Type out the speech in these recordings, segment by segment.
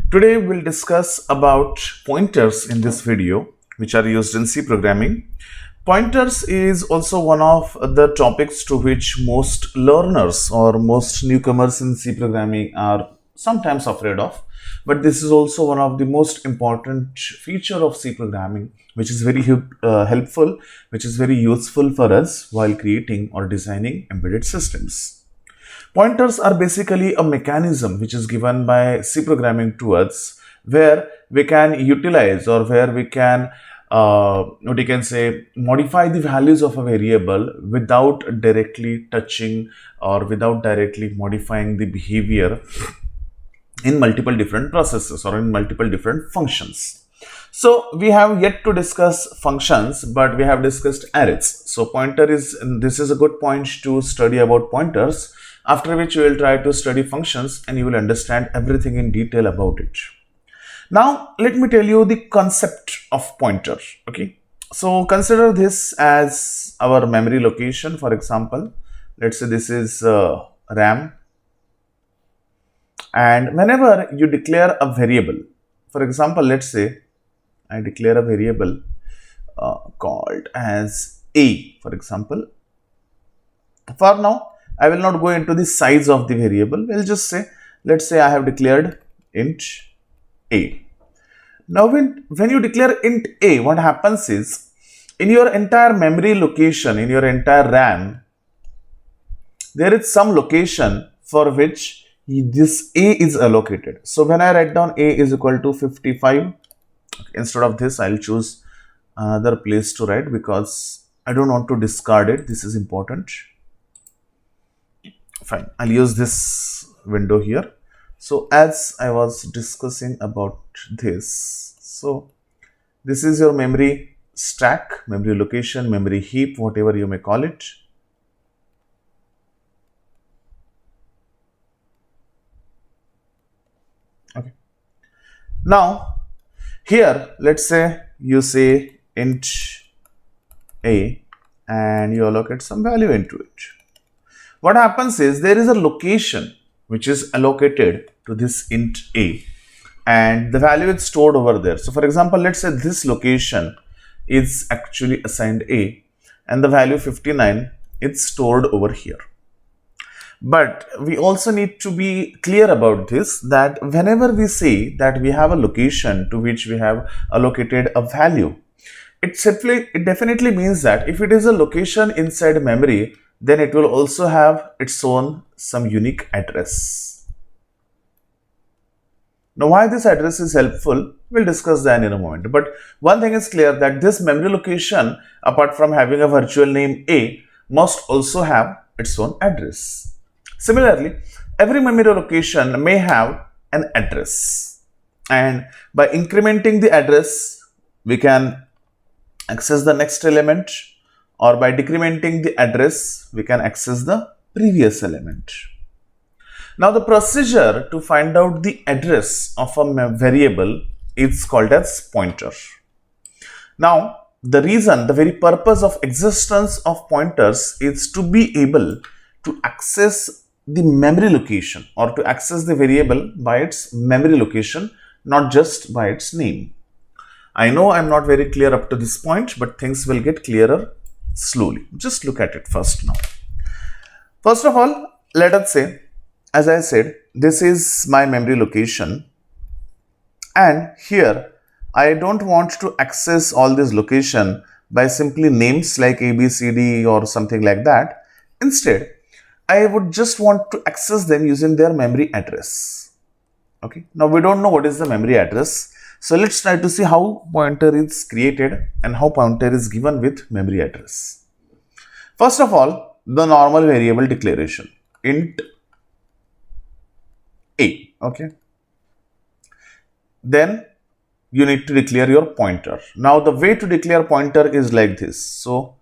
Today we'll discuss about pointers in this video, which are used in C programming. Pointers is also one of the topics to which most learners or most newcomers in C programming are sometimes afraid of. But this is also one of the most important feature of C programming, which is very helpful, which is very useful for us while creating or designing embedded systems. Pointers are basically a mechanism which is given by C programming to us, where we can utilize or where we can what you can say modify the values of a variable without directly touching or without directly modifying the behavior in multiple different processes or in multiple different functions. So we have yet to discuss functions, but we have discussed arrays. So this is a good point to study about pointers, after which you will try to study functions and you will understand everything in detail about it. Now, let me tell you the concept of pointer. Okay. So consider this as our memory location. For example, let's say this is RAM. And whenever you declare a variable, for example, let's say I declare a variable called as A, for example. For now, I will not go into the size of the variable. We'll just say, let's say I have declared int A. Now, when you declare int A, what happens is, in your entire memory location, in your entire RAM, there is some location for which this A is allocated. So, when I write down A is equal to 55, instead of this, I'll choose another place to write because I don't want to discard it. This is important. Fine, I'll use this window here. So as I was discussing about this, so this is your memory stack, memory location, memory heap, whatever you may call it. Okay. Now here, let's say you say int A and you allocate some value into it. What happens is there is a location which is allocated to this int A and the value is stored over there. So for example, let's say this location is actually assigned A and the value 59 is stored over here. But we also need to be clear about this, that whenever we say that we have a location to which we have allocated a value, it definitely means that if it is a location inside memory, then it will also have its own some unique address. Now, why this address is helpful, we'll discuss that in a moment. But one thing is clear, that this memory location, apart from having a virtual name A, must also have its own address. Similarly, every memory location may have an address, and by incrementing the address, we can access the next element, or by decrementing the address, we can access the previous element. Now, the procedure to find out the address of a variable is called as pointer. Now, the very purpose of existence of pointers is to be able to access the memory location or to access the variable by its memory location, not just by its name. I know I'm not very clear up to this point, but things will get clearer slowly. Just look at it first now. First of all, let us say, as I said, this is my memory location, and here I don't want to access all this location by simply names like A, B, C, D or something like that. Instead, I would just want to access them using their memory address. Okay. Now we don't know what is the memory address. So let's try to see how pointer is created and how pointer is given with memory address. First of all, the normal variable declaration, int A. Okay. Then you need to declare your pointer. Now the way to declare pointer is like this. So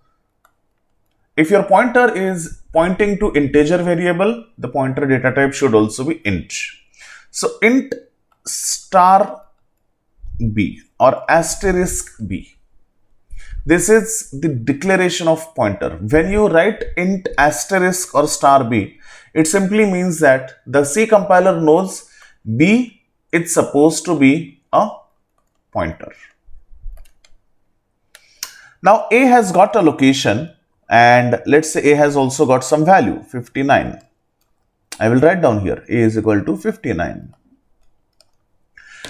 if your pointer is pointing to integer variable, the pointer data type should also be int. So int star B or asterisk B. This is the declaration of pointer. When you write int asterisk or star B, it simply means that the C compiler knows B it's supposed to be a pointer. Now A has got a location, and let's say A has also got some value 59. I will write down here A is equal to 59.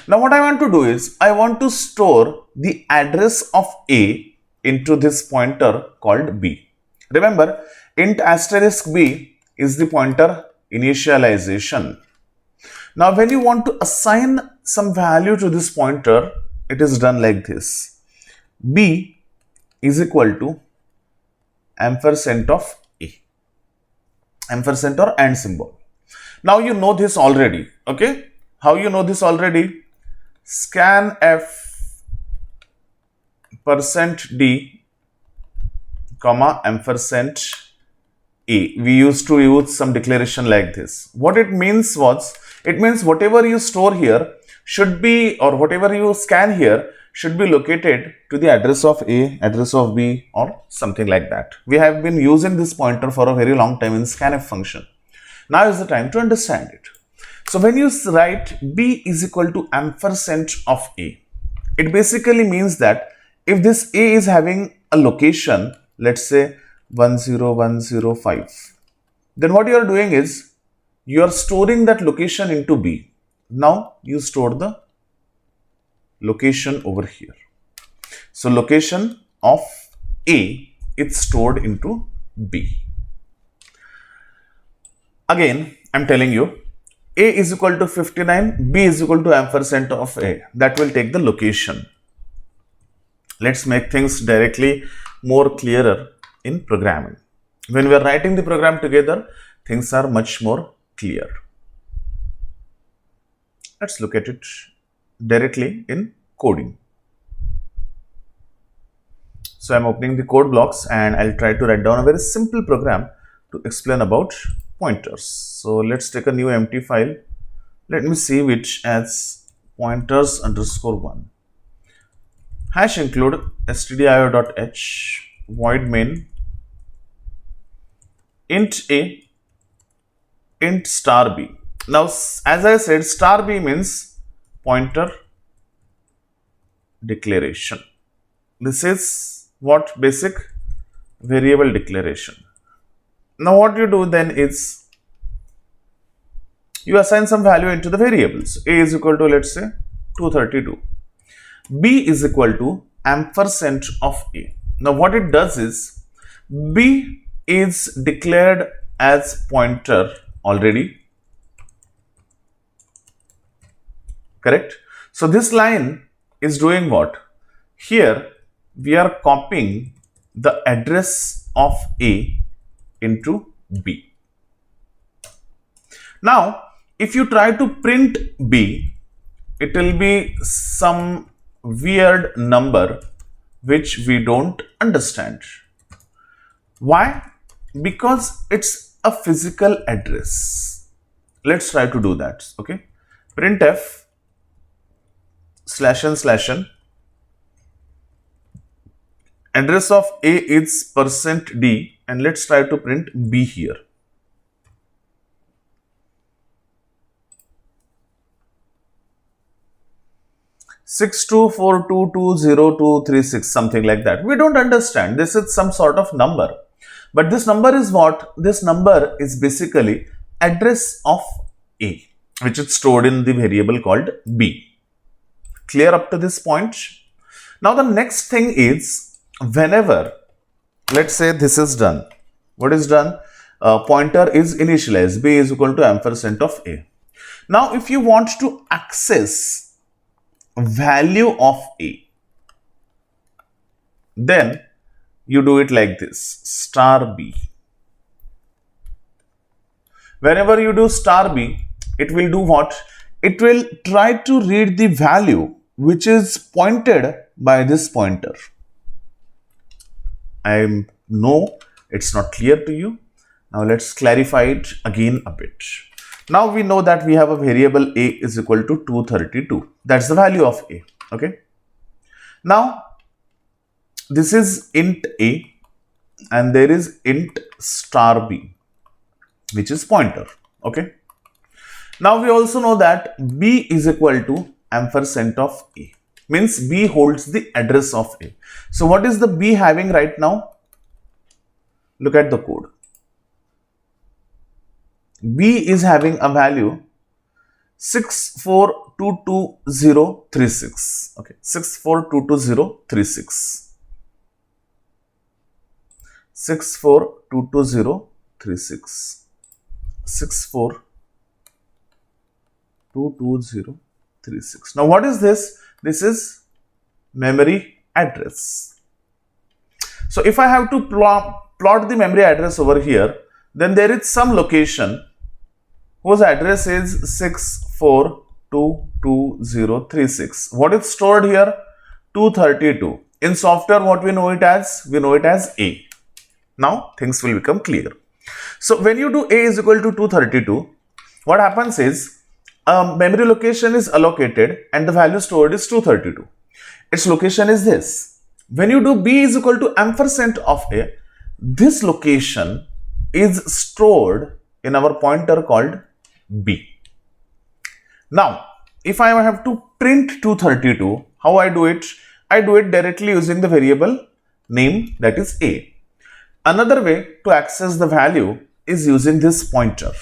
Now what I want to do is I want to store the address of A into this pointer called B. Remember, int asterisk B is the pointer initialization. Now when you want to assign some value to this pointer, it is done like this. B is equal to ampersand of A. Ampersand or and symbol. Now you know this already. Okay. How you know this already? Scanf %d comma ampersand A. We used to use some declaration like this. What it means was, it means whatever you store here should be, or whatever you scan here should be located to the address of A, address of B, or something like that. We have been using this pointer for a very long time in scanf function. Now is the time to understand it. So when you write B is equal to ampersand of A, it basically means that if this A is having a location, let's say 10105, then what you are doing is you are storing that location into B. Now you store the location over here. So location of A is stored into B. Again, I'm telling you, A is equal to 59, B is equal to ampersand of A. That will take the location. Let's make things directly more clearer in programming. When we are writing the program together, things are much more clear. Let's look at it directly in coding. So I'm opening the code blocks and I'll try to write down a very simple program to explain about pointers. So let's take a new empty file. Let me save it as pointers underscore 1. Hash include stdio.h void main int A int star B. Now as I said, star B means pointer declaration. This is what? Basic variable declaration. Now what you do then is you assign some value into the variables. A is equal to, let's say, 232. B is equal to ampersand of A. Now what it does is B is declared as pointer already. Correct? So this line is doing what? Here we are copying the address of A into B. Now if you try to print B, it will be some weird number which we don't understand. Why? Because it's a physical address. Let's try to do that. Okay. Printf /n address of A is %d, and let's try to print B here. Six two four two two 0236, something like that. We don't understand. This is some sort of number. But this number is what? This number is basically address of A, which is stored in the variable called B. Clear up to this point? Now the next thing is, whenever, let's say this is done. What is done? Pointer is initialized. B is equal to ampersand of A. Now if you want to access value of A, then you do it like this, star B. Whenever you do star B, it will do what? It will try to read the value which is pointed by this pointer. I know it's not clear to you. Now let's clarify it again a bit. Now we know that we have a variable A is equal to 232. That's the value of A. Okay. Now this is int A and there is int star B, which is pointer. Okay. Now we also know that B is equal to ampersand of A. Means B holds the address of A. So what is the B having right now? Look at the code. B is having a value 64222036. Okay, 64222036. 64222036. 64222036. Now what is this? This is memory address. So if I have to plot the memory address over here, then there is some location whose address is 64222036. What is stored here? 232. In software, what we know it as? We know it as A. Now things will become clear. So when you do A is equal to 232, what happens is a memory location is allocated and the value stored is 232. Its location is this. When you do B is equal to ampersand of A, this location is stored in our pointer called B. Now, if I have to print 232, how I do it? I do it directly using the variable name, that is A. Another way to access the value is using this pointer.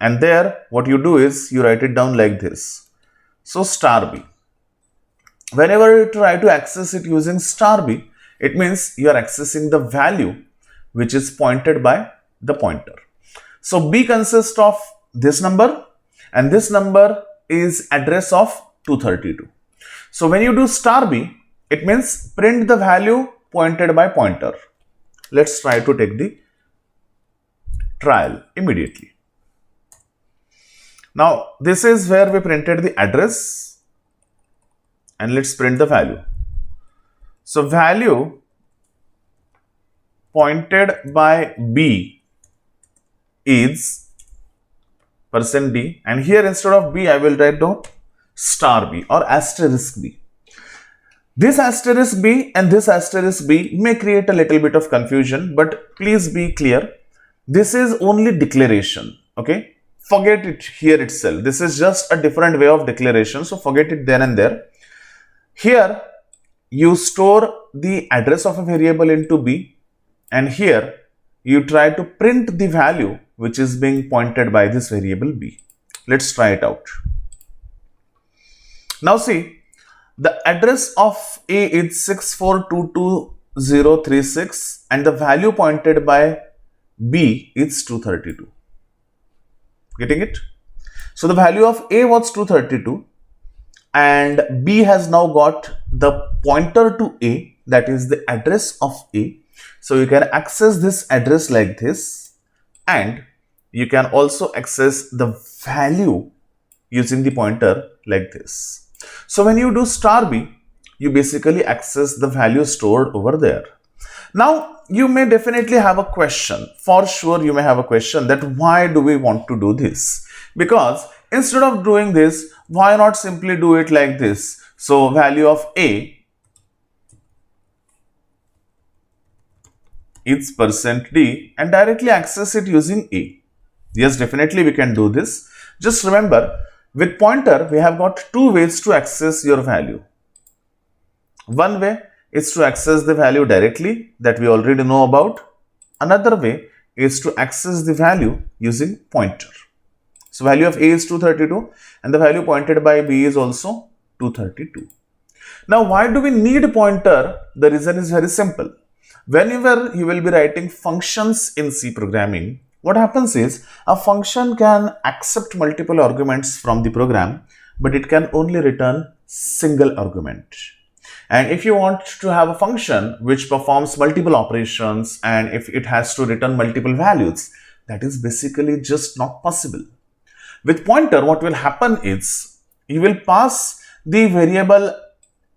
And there, what you do is you write it down like this. So star B. Whenever you try to access it using star B, it means you are accessing the value which is pointed by the pointer. So B consists of this number and this number is address of 232. So when you do star B, it means print the value pointed by pointer. Let's try to take the trial immediately. Now this is where we printed the address and let's print the value. So value pointed by B is %D, and here instead of B I will write down star B or asterisk B. This asterisk B and this asterisk B may create a little bit of confusion, but please be clear, this is only declaration, okay? Forget it here itself. This is just a different way of declaration, so forget it then and there. Here you store the address of a variable into B, and here you try to print the value which is being pointed by this variable B. Let's try it out. Now see, the address of A is 64222036 and the value pointed by B is 232. Getting it? So the value of A was 232 and B has now got the pointer to A, that is the address of A. So you can access this address like this, and you can also access the value using the pointer like this. So when you do star B, you basically access the value stored over there. Now you may definitely have a question. For sure you may have a question that why do we want to do this? Because instead of doing this, why not simply do it like this? So value of A is %D and directly access it using A. Yes, definitely we can do this. Just remember, with pointer we have got two ways to access your value. One way is to access the value directly, that we already know about. Another way is to access the value using pointer. So value of A is 232 and the value pointed by B is also 232. Now why do we need pointer? The reason is very simple. Whenever you will be writing functions in C programming, what happens is a function can accept multiple arguments from the program, but it can only return single argument. And if you want to have a function which performs multiple operations and if it has to return multiple values, that is basically just not possible. With pointer, what will happen is you will pass the variable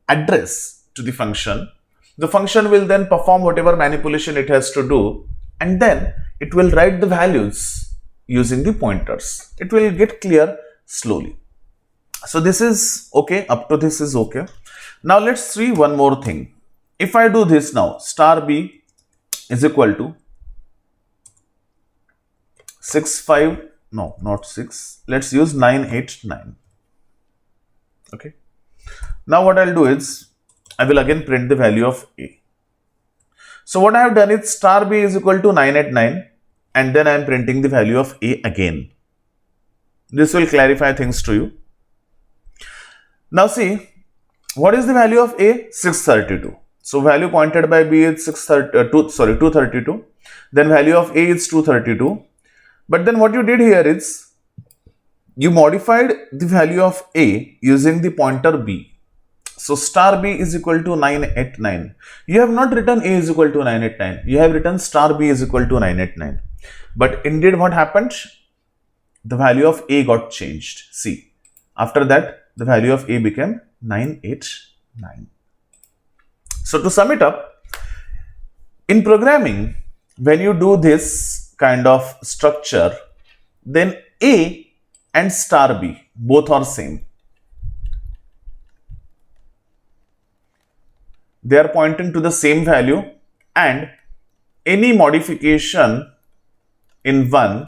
address to the function. The function will then perform whatever manipulation it has to do, and then it will write the values using the pointers. It will get clear slowly. So this is okay, up to this is okay. Now let's see one more thing. If I do this now, star B is equal to no, not 6. Let's use 989. Okay. Now what I'll do is, I will again print the value of A. So what I have done is star B is equal to 989 and then I am printing the value of A again. This will clarify things to you. Now see, what is the value of A? 632. So value pointed by B is 232. Then value of A is 232. But then what you did here is, you modified the value of A using the pointer B. So star B is equal to 989. You have not written A is equal to 989. You have written star B is equal to 989. But indeed what happened? The value of A got changed. See, after that the value of A became 989. So to sum it up, in programming, when you do this kind of structure, then A and star B both are same. They are pointing to the same value and any modification in one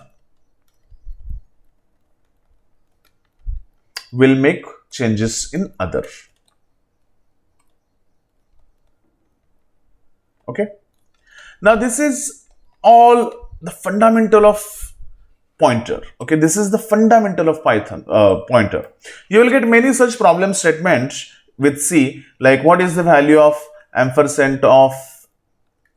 will make changes in other. Okay. Now this is all the fundamental of pointer. Okay, this is the fundamental of Python pointer. You will get many such problem statements with C, like what is the value of ampersand of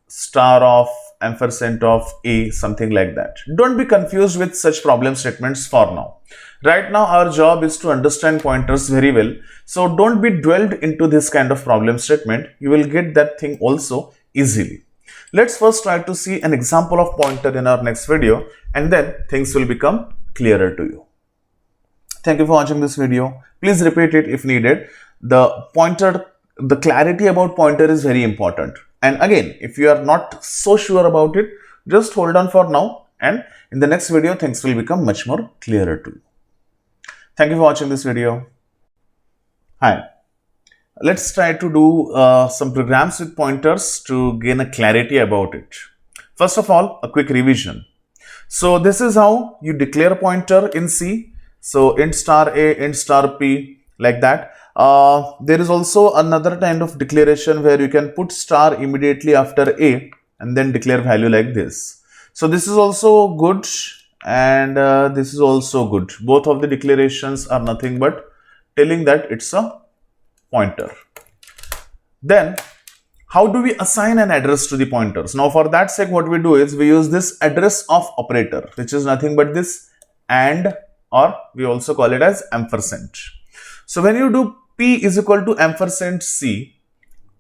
star of ampersand of A, something like that. Don't be confused with such problem statements for now. Right now our job is to understand pointers very well. So don't be dwelled into this kind of problem statement. You will get that thing also easily. Let's first try to see an example of pointer in our next video and then things will become clearer to you. Thank you for watching this video. Please repeat it if needed. The clarity about pointer is very important. And again, if you are not so sure about it, just hold on for now and in the next video things will become much more clearer to you. Thank you for watching this video. Hi. Let's try to do some programs with pointers to gain a clarity about it. First of all, a quick revision. So this is how you declare a pointer in C. So int star A, int star P, like that. There is also another kind of declaration where you can put star immediately after A and then declare value like this. So this is also good and this is also good. Both of the declarations are nothing but telling that it's a pointer. Then how do we assign an address to the pointers? Now for that sake what we do is we use this address of operator, which is nothing but this and, or we also call it as ampersand. So when you do P is equal to ampersand C,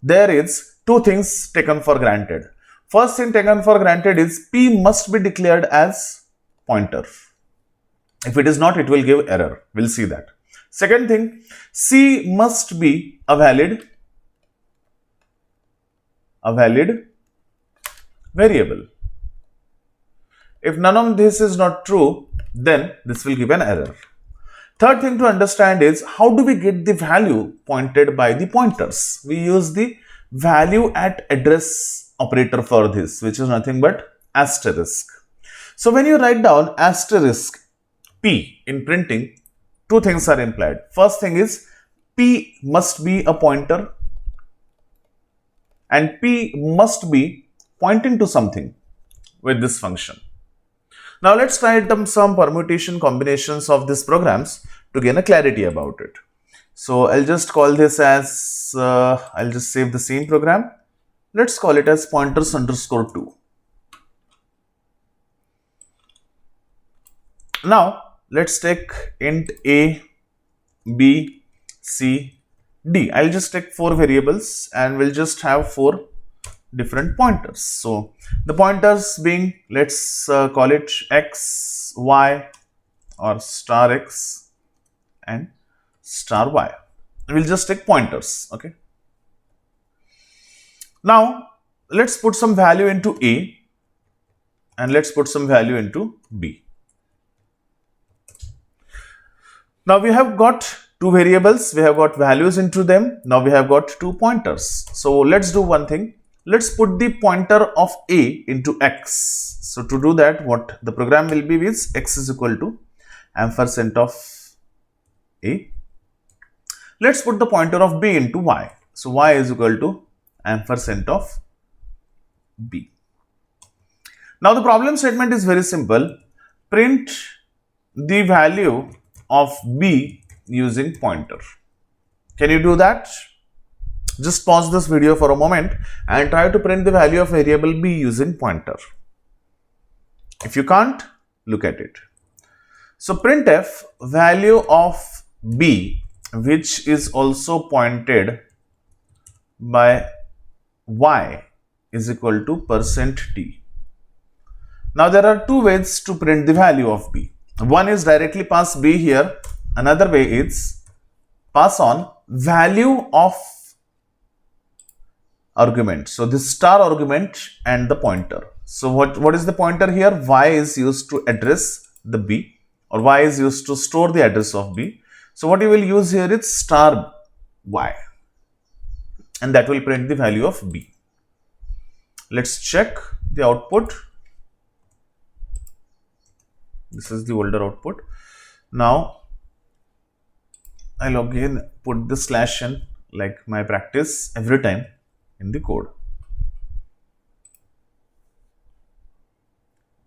there is two things taken for granted. First thing taken for granted is P must be declared as pointer. If it is not, it will give error. We'll see that. Second thing, C must be a valid variable. If none of this is not true, then this will give an error. Third thing to understand is how do we get the value pointed by the pointers? We use the value at address operator for this, which is nothing but asterisk. So when you write down asterisk P in printing, two things are implied. First thing is P must be a pointer and P must be pointing to something with this function. Now let's try some permutation combinations of these programs to gain a clarity about it. So I'll just call this as, I'll just save the same program. Let's call it as pointers underscore 2. Now let's take int A, B, C, D. I'll just take 4 variables and we'll just have 4 different pointers. So the pointers being, let's call it X, Y or star X and star Y. We'll just take pointers. Okay. Now let's put some value into A and let's put some value into B. Now we have got 2 variables, we have got values into them. Now we have got 2 pointers. So let's do one thing. let's put the pointer of A into X. So to do that, what the program will be is X is equal to ampersand of A. Let's put the pointer of B into Y. So Y is equal to ampersand of B. Now the problem statement is very simple. Print the value of B using pointer. Can you do that? Just pause this video for a moment and try to print the value of variable B using pointer. If you can't, look at it. So printf value of B, which is also pointed by Y, is equal to %t. Now there are two ways to print the value of B. One is directly pass B here. Another way is pass on value of argument. So this star argument and the pointer. So what is the pointer here? Y is used to address the B, or Y is used to store the address of B. So what you will use here is star Y, and that will print the value of B. Let's check the output. This is the older output. Now I'll again put the slash n like my practice every time in the code.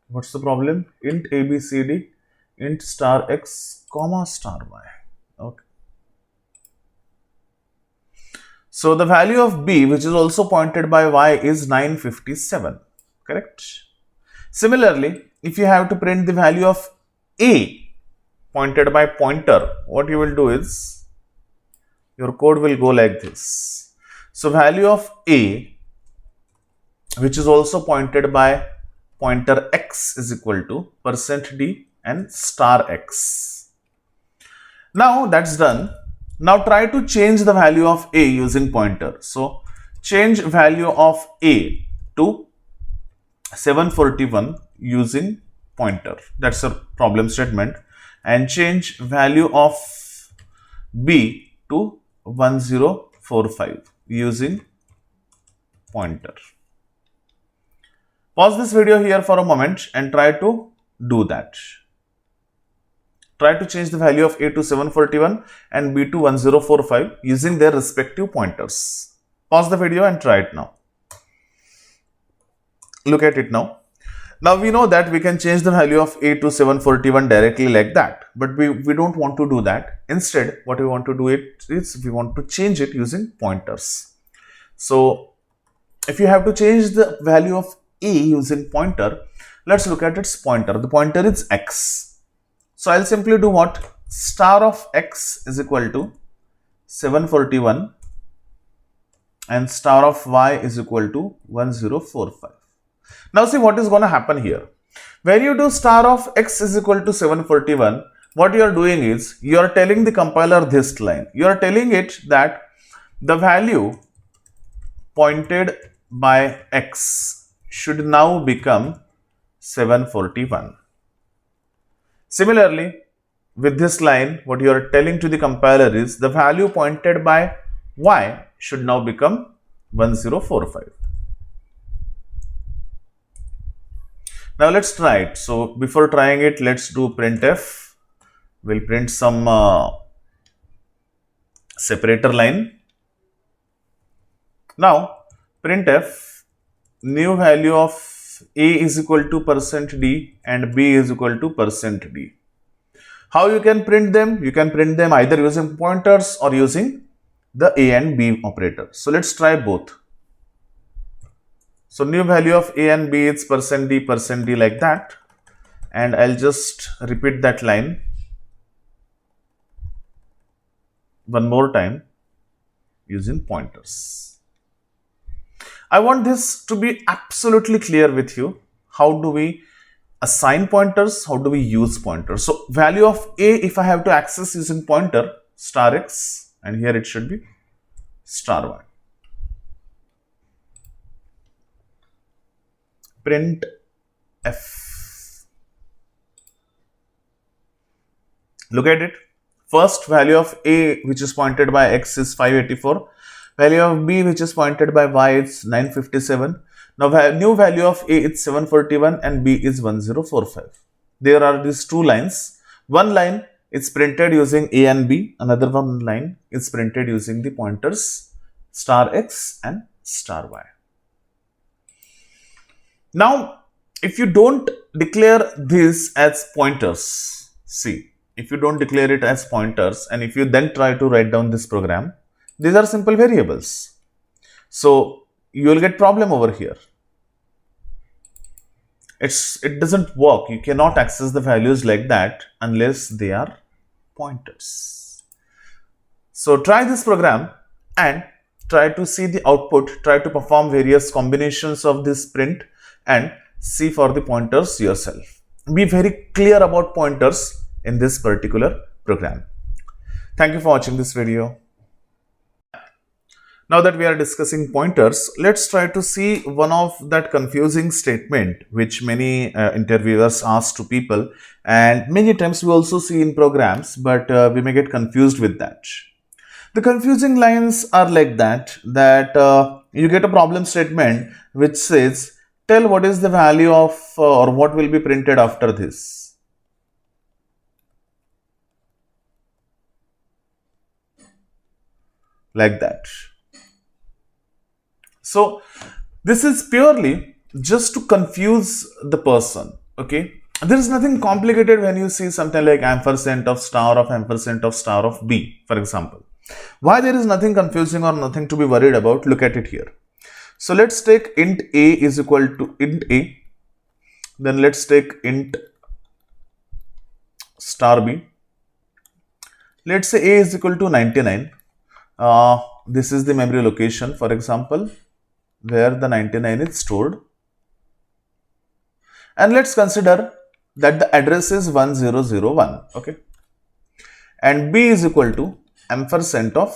What's the problem? Int ABCD, int star X, comma star Y. Okay. So the value of B, which is also pointed by Y, is 957. Correct? Similarly, if you have to print the value of A pointed by pointer, what you will do is your code will go like this. So value of A, which is also pointed by pointer X, is equal to %d and star X. Now that's done. Now try to change the value of A using pointer. So change value of A to 741 using pointer. That's a problem statement. And change value of B to 1045 using pointer. Pause this video here for a moment and try to do that. Try to change the value of A to 741 and B to 1045 using their respective pointers. Pause the video and try it now. Look at it now. Now we know that we can change the value of A to 741 directly like that, but we don't want to do that. Instead, what we want to do is we want to change it using pointers. So if you have to change the value of A using pointer, let's look at its pointer. The pointer is X. So I'll simply do what? Star of X is equal to 741 and star of Y is equal to 1045. Now see what is going to happen here. When you do star of X is equal to 741, what you are doing is you are telling the compiler this line. You are telling it that the value pointed by X should now become 741. Similarly, with this line, what you are telling to the compiler is the value pointed by Y should now become 1045. Now let's try it. So before trying it, let's do printf. We'll print some separator line. Now printf new value of A is equal to %d and B is equal to %d. How you can print them? You can print them either using pointers or using the A and B operator. So let's try both. So new value of A and B is %d like that, and I'll just repeat that line one more time using pointers. I want this to be absolutely clear with you. How do we assign pointers? How do we use pointers? So value of A, if I have to access using pointer, star X, and here it should be star Y. Print F. Look at it. First value of A, which is pointed by X, is 584. Value of B, which is pointed by Y, is 957. Now new value of A is 741 and B is 1045. There are these two lines. One line is printed using A and B. Another one line is printed using the pointers star X and star Y. Now, if you don't declare this as pointers, see, if you don't declare it as pointers and if you then try to write down this program, these are simple variables. So, you will get problem over here. It doesn't work. You cannot access the values like that unless they are pointers. So, try this program and try to see the output, try to perform various combinations of this print and see for the pointers yourself. Be very clear about pointers in this particular program. Thank you for watching this video. Now that we are discussing pointers, let's try to see one of that confusing statement which many interviewers ask to people, and many times we also see in programs, but we may get confused with that. The confusing lines are like that you get a problem statement which says, tell what is the value of or what will be printed after this. Like that. So, this is purely just to confuse the person, okay? There is nothing complicated when you see something like ampersand of star of B, for example. Why there is nothing confusing or nothing to be worried about? Look at it here. So, let's take int A is equal to int A. Then let's take int star B. Let's say A is equal to 99. This is the memory location, for example, where the 99 is stored. And let's consider that the address is 1001, okay? And B is equal to ampersand of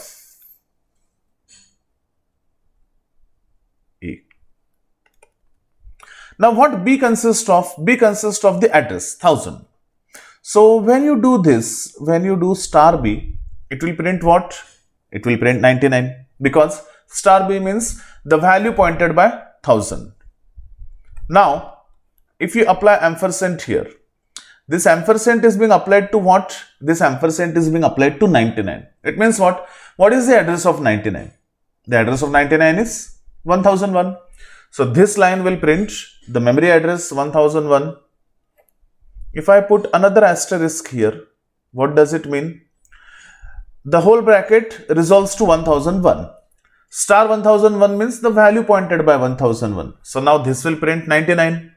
A. Now what B consists of? B consists of the address 1000. So when you do this, when you do star B, it will print what? It will print 99 because star B means the value pointed by 1000. Now, if you apply ampersand here, this ampersand is being applied to what? This ampersand is being applied to 99. It means what? What is the address of 99? The address of 99 is 1001. So, this line will print the memory address 1001. If I put another asterisk here, what does it mean? The whole bracket resolves to 1001. Star 1001 means the value pointed by 1001. So now this will print 99.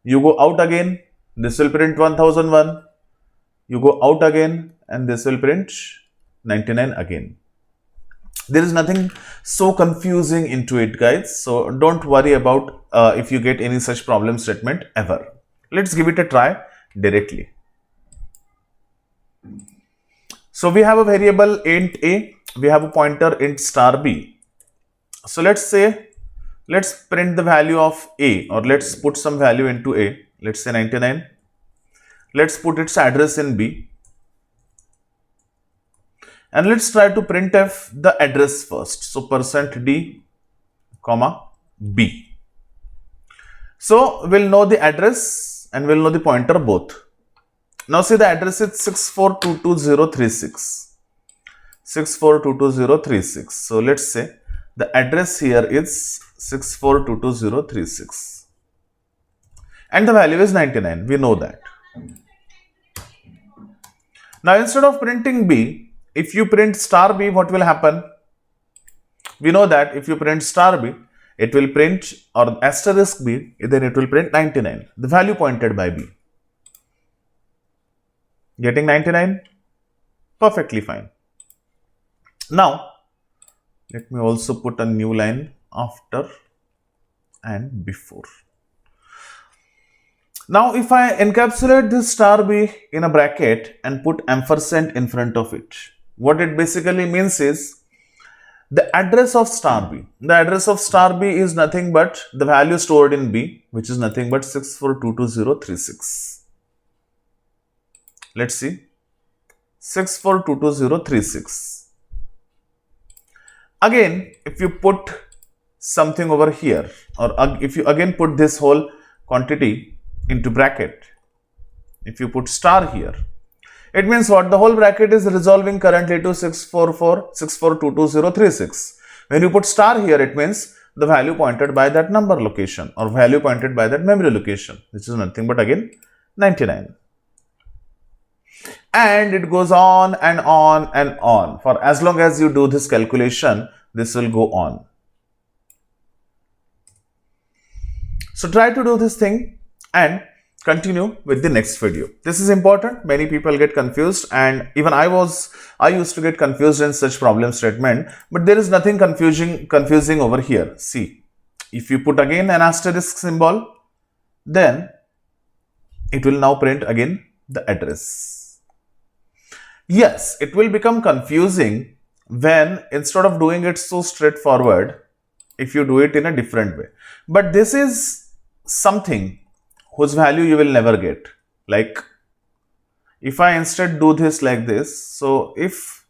You go out again, this will print 1001. You go out again and this will print 99 again. There is nothing so confusing into it, guys. So don't worry about if you get any such problem statement ever. Let's give it a try directly. So we have a variable int A. We have a pointer int star B. So let's print the value of A, or let's put some value into A. Let's say 99. Let's put its address in B. And let's try to printf the address first. So %d, B. So we'll know the address and we'll know the pointer both. Now see, the address is 6422036. 6422036. So let's say the address here is 6422036 and the value is 99. We know that. Now instead of printing B, if you print star B, what will happen? We know that if you print star B, it will print, or asterisk B, then it will print 99, the value pointed by B. Getting 99? Perfectly fine. Now, let me also put a new line after and before. Now, if I encapsulate this star B in a bracket and put ampersand in front of it, what it basically means is the address of star B. The address of star B is nothing but the value stored in B, which is nothing but 6422036. Let's see. 6422036. Again, if you put something over here, or if you again put this whole quantity into bracket, if you put star here, it means what? The whole bracket is resolving currently to 644642236. When you put star here, it means the value pointed by that number location or value pointed by that memory location, which is nothing but again 99. And it goes on and on and on. For as long as you do this calculation, this will go on. So try to do this thing and continue with the next video. This is important. Many people get confused, and even I used to get confused in such problem statement, but there is nothing confusing over here. See, if you put again an asterisk symbol, then it will now print again the address. Yes, it will become confusing when instead of doing it so straightforward, if you do it in a different way. But this is something whose value you will never get. Like if I instead do this like this, so if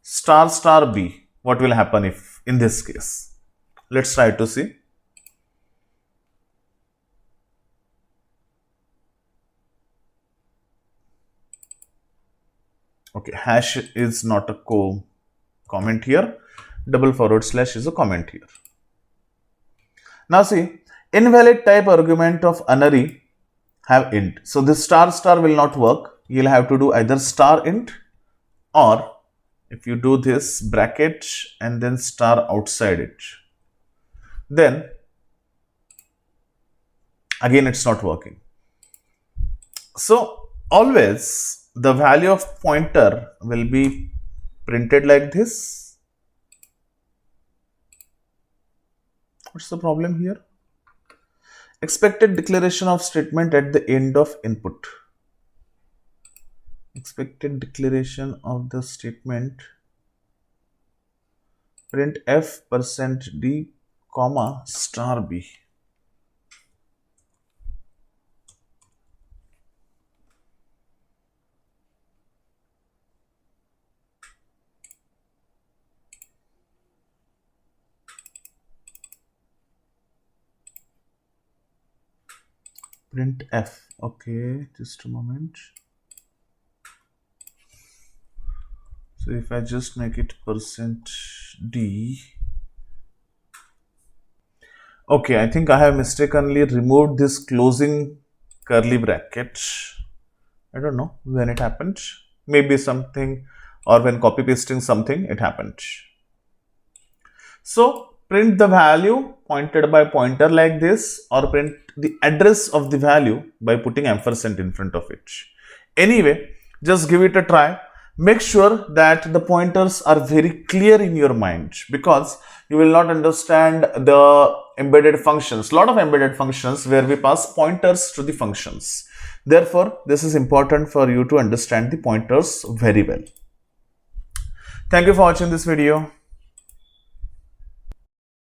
star star B, what will happen if in this case? Let's try to see. Okay, hash is not a comment here, // is a comment here. Now see, invalid type argument of unary have int. So this star star will not work. You'll have to do either star int, or if you do this bracket and then star outside it, then again it's not working. So always the value of pointer will be printed like this. What's the problem here? Expected declaration of statement at the end of input. Expected declaration of the statement print f %d comma star b. Print f. Okay, just a moment. So if I just make it %d. Okay, I think I have mistakenly removed this closing curly bracket. I don't know when it happened. Maybe something, or when copy pasting something, it happened. So print the value pointed by pointer like this, or print the address of the value by putting ampersand in front of it. Anyway, just give it a try. Make sure that the pointers are very clear in your mind, because you will not understand the embedded functions, lot of embedded functions where we pass pointers to the functions. Therefore, this is important for you to understand the pointers very well. Thank you for watching this video.